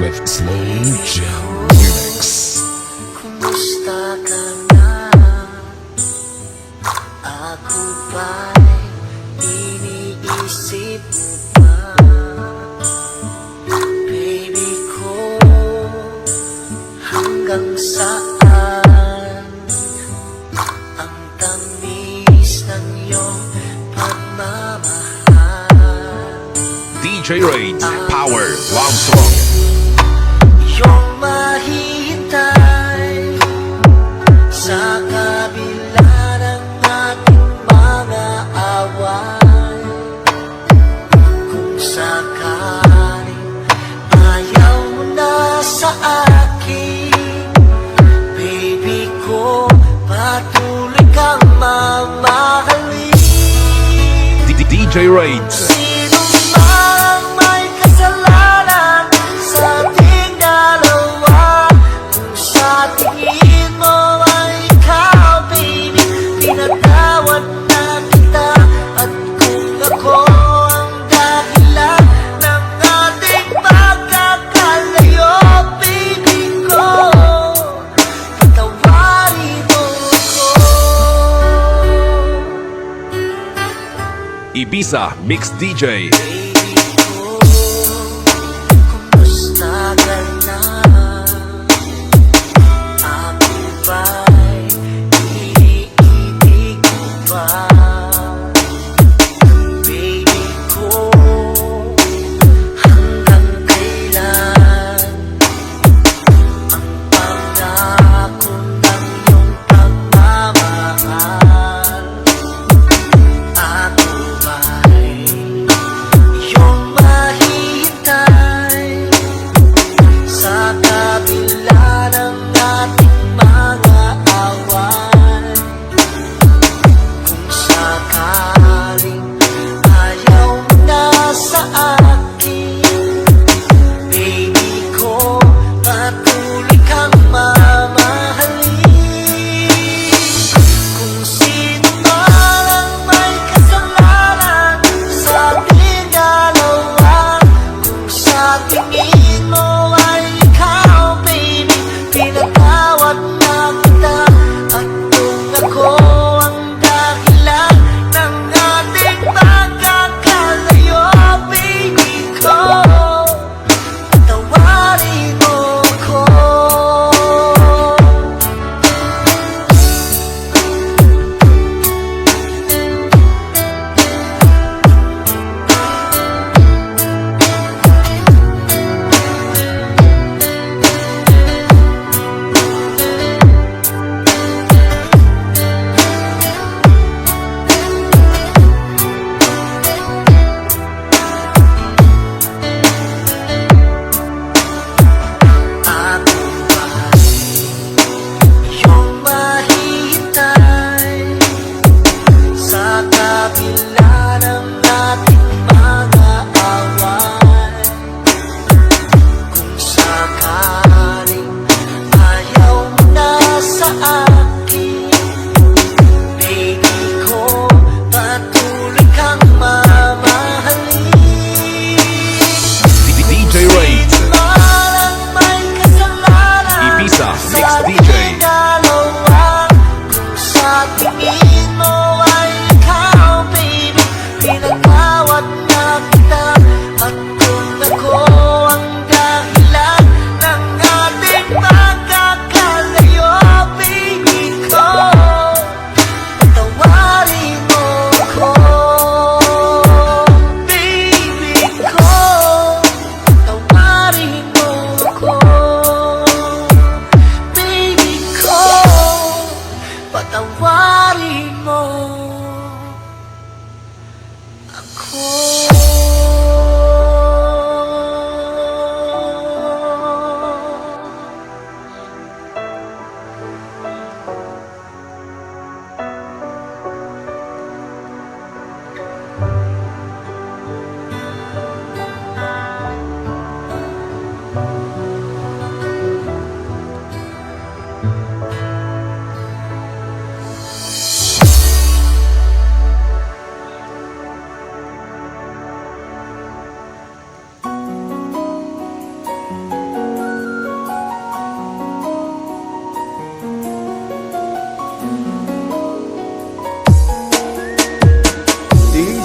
with Slow Jam Remix. Kumusta ka na? Ako ba'y iniisip mo pa? Baby ko, hanggang saan ang tamis ng iyong pagmamahal? DJ Rage, Power Love Song. Iyong mahihintay sa kabila ng ating mga away. Kung sakaling ayaw mo na sa akin, baby ko, patuloy kang mamahalin. DJ Rage. Ibiza Mix DJ. Kumusta ka na? Ako ba'y iniibig mo ba? Baby ko, hanggang kailan ang pangako ng iyong pagmamahal? Ako ba'y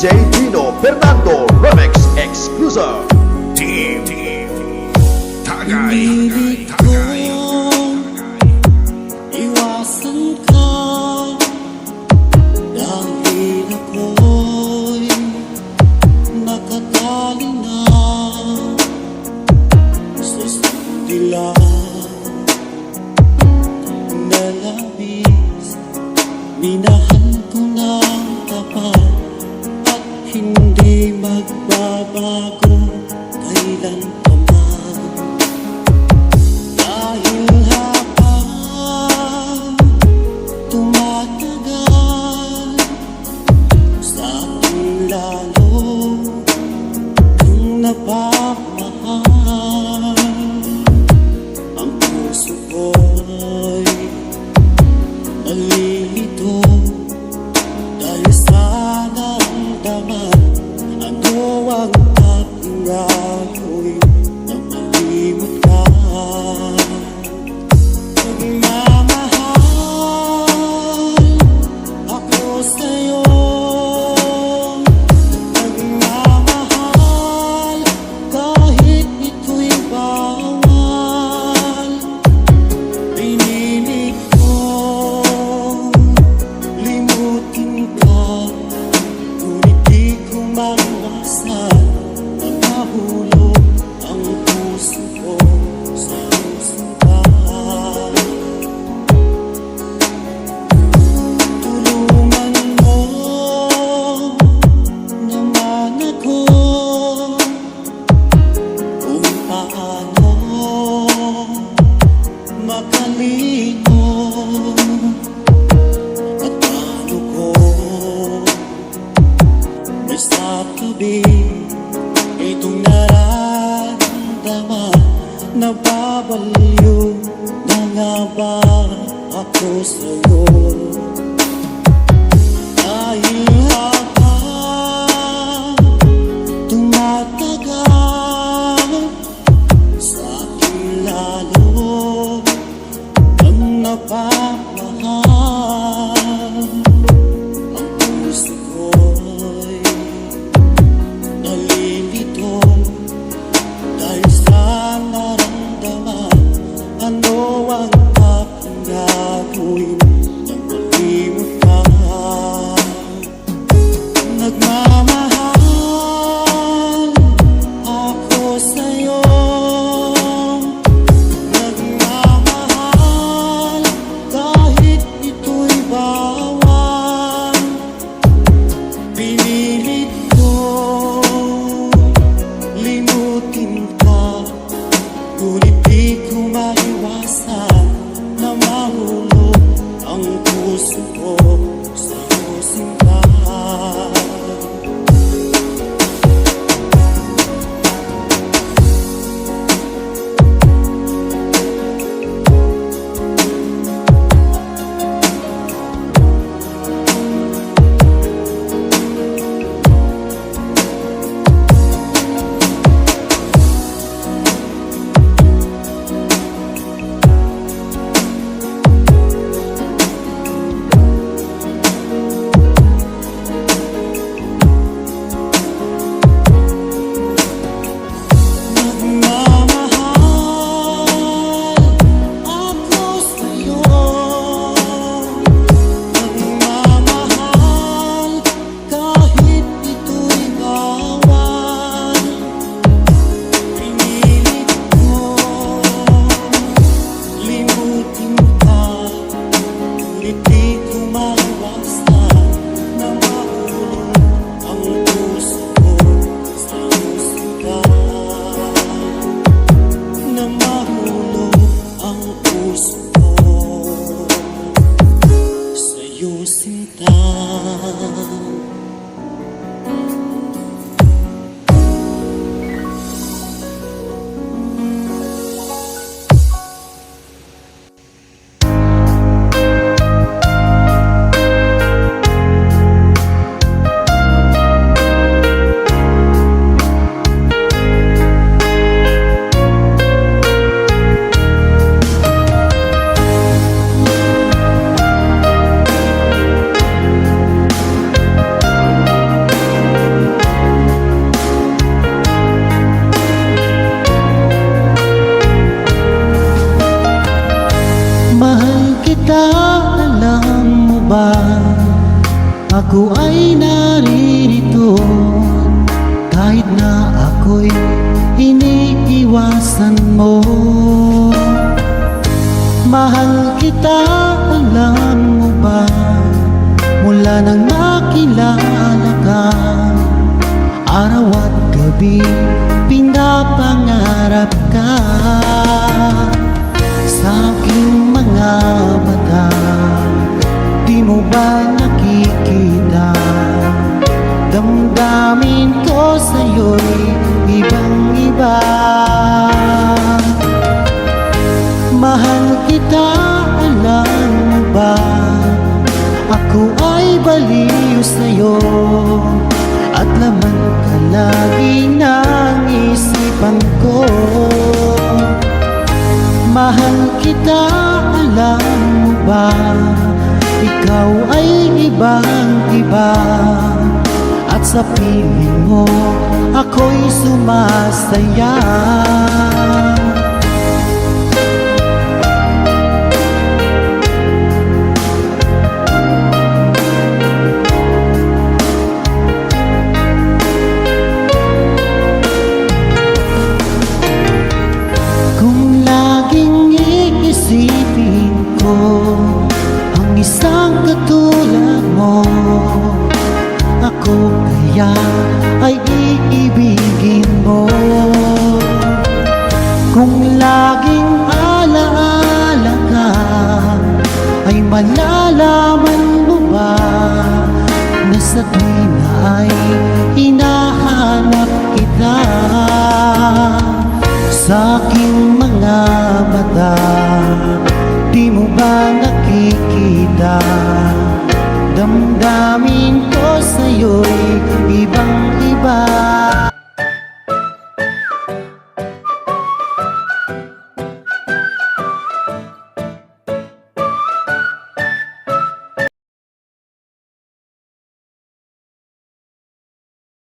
DJ Dino Fernando Remix Exclusive. Team Tagay. Pinilit kong iwasan ka dahil ako'y nakatali na sa dilaw na labis. Minahal ko ng tapat at hindi magbabago kailan pa man. Dahil habang tumatagal, sa akin lalo kung napapahal. Ang puso ko'y nalilito dahil sa naramdaman. Ano ang aking gagawin nang malimot ka? Nagmamahal ako sa'yo, nagmamahal kahit ito'y bawal. Pinilit kong limutin ka, ngunit di ko maiwasan na mahulog ang puso ko sa iyong sinta. Tulungan mo naman ako kung paano makalimot at paano ko sa tabi itong nararamdaman. Nababaliw na nga ba ako sa'yo? Dahil habang tumatagal, sa akin lalo ang napapahal. Ang puso ko'y nalilito dahil sa naramdaman. Ano ang aking gagawin nang malimot ka? Nagmamahal ako sa'yo, nagmamahal kahit ito'y bawal. Pinilit ko limutin ka, ngunit di ko maiwasan na mahulog ang puso ko sa iyong sinta. Ako ay naririto kahit na ako'y iniiwasan mo. Mahal kita, alam mo ba? Mula nang makilala ka, araw at gabi pinapangarap ka sa aking mga mata. Di mo ba nakikita? Damdamin ko sa'yo'y ibang-iba. Mahal kita, alam mo ba? Ako ay baliw sa'yo at laman ka lagi ng isipan ko. Mahal kita, alam mo ba? Ikaw ay ibang-iba at sa piling mo ako'y sumasaya. Kung laging iisipin ko ang isang katulad mo, ako kaya ay iibigin mo. Kung laging alaala ka, ay malalaman mo ba na sa tuwina ay hinahanap kita. Sa akin